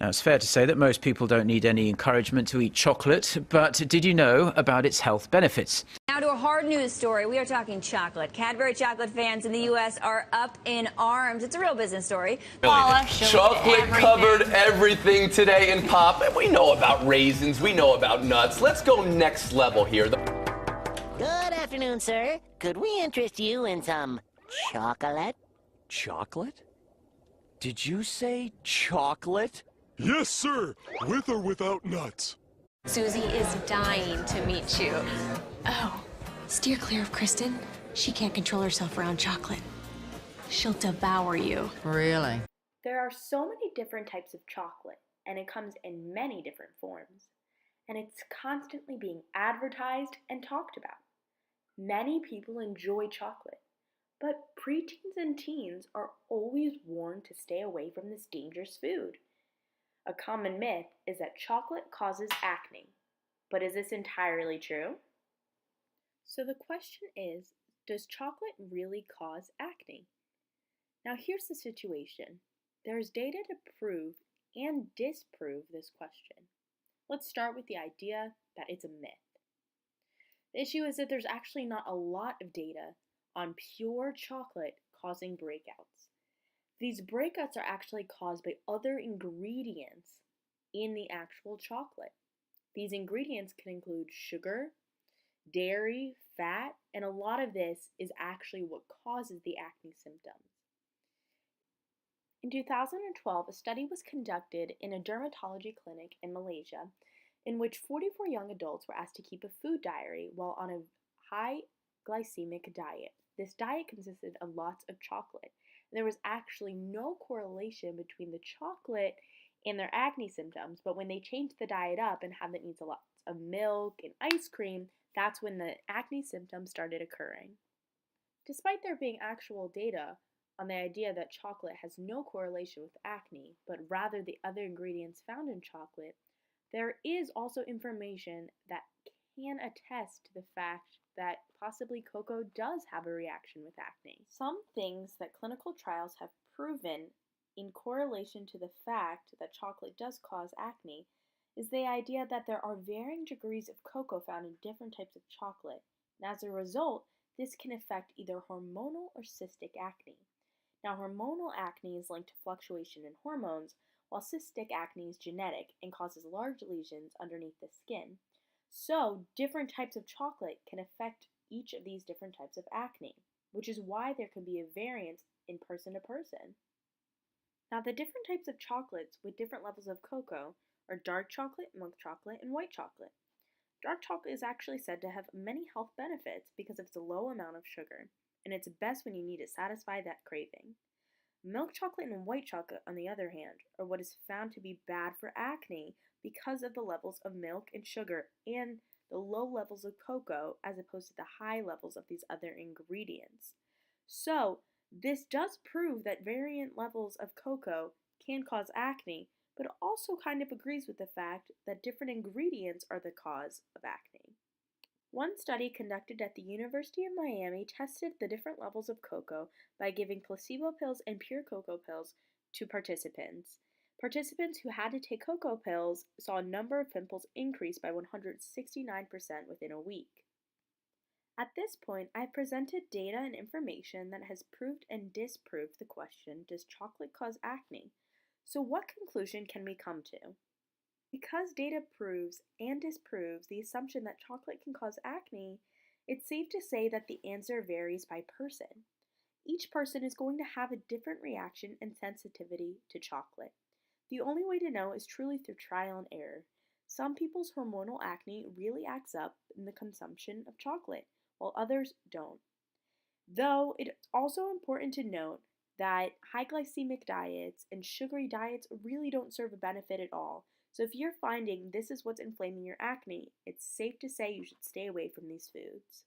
Now, it's fair to say that most people don't need any encouragement to eat chocolate, but did you know about its health benefits? Now to a hard news story. We are talking chocolate. Cadbury chocolate fans in the U.S. are up in arms. It's a real business story. Paula, chocolate covered everything today in pop. And we know about raisins. We know about nuts. Let's go next level here. Good afternoon, sir. Could we interest you in some chocolate? Chocolate? Did you say chocolate? Yes, sir. With or without nuts. Susie is dying to meet you. Oh, steer clear of Kristen. She can't control herself around chocolate. She'll devour you. Really? There are so many different types of chocolate, and it comes in many different forms. And it's constantly being advertised and talked about. Many people enjoy chocolate, but preteens and teens are always warned to stay away from this dangerous food. A common myth is that chocolate causes acne, but is this entirely true? So the question is, does chocolate really cause acne? Now here's the situation. There's data to prove and disprove this question. Let's start with the idea that it's a myth. The issue is that there's actually not a lot of data on pure chocolate causing breakouts. These breakouts are actually caused by other ingredients in the actual chocolate. These ingredients can include sugar, dairy, fat, and a lot of this is actually what causes the acne symptoms. In 2012, a study was conducted in a dermatology clinic in Malaysia in which 44 young adults were asked to keep a food diary while on a high glycemic diet. This diet consisted of lots of chocolate. There was actually no correlation between the chocolate and their acne symptoms, but when they changed the diet up and had them eat lots of milk and ice cream, that's when the acne symptoms started occurring. Despite there being actual data on the idea that chocolate has no correlation with acne, but rather the other ingredients found in chocolate, there is also information that can attest to the fact that possibly cocoa does have a reaction with acne. Some things that clinical trials have proven in correlation to the fact that chocolate does cause acne is the idea that there are varying degrees of cocoa found in different types of chocolate, and as a result, this can affect either hormonal or cystic acne. Now, hormonal acne is linked to fluctuation in hormones, while cystic acne is genetic and causes large lesions underneath the skin. So, different types of chocolate can affect each of these different types of acne, which is why there can be a variance in person to person. Now, the different types of chocolates with different levels of cocoa are dark chocolate, milk chocolate, and white chocolate. Dark chocolate is actually said to have many health benefits because of its low amount of sugar, and it's best when you need to satisfy that craving. Milk chocolate and white chocolate, on the other hand, are what is found to be bad for acne because of the levels of milk and sugar and the low levels of cocoa as opposed to the high levels of these other ingredients. So, this does prove that variant levels of cocoa can cause acne, but it also kind of agrees with the fact that different ingredients are the cause of acne. One study conducted at the University of Miami tested the different levels of cocoa by giving placebo pills and pure cocoa pills to participants. Participants who had to take cocoa pills saw a number of pimples increase by 169% within a week. At this point, I've presented data and information that has proved and disproved the question, does chocolate cause acne? So what conclusion can we come to? Because data proves and disproves the assumption that chocolate can cause acne, it's safe to say that the answer varies by person. Each person is going to have a different reaction and sensitivity to chocolate. The only way to know is truly through trial and error. Some people's hormonal acne really acts up in the consumption of chocolate, while others don't. Though it's also important to note that high glycemic diets and sugary diets really don't serve a benefit at all. So if you're finding this is what's inflaming your acne, it's safe to say you should stay away from these foods.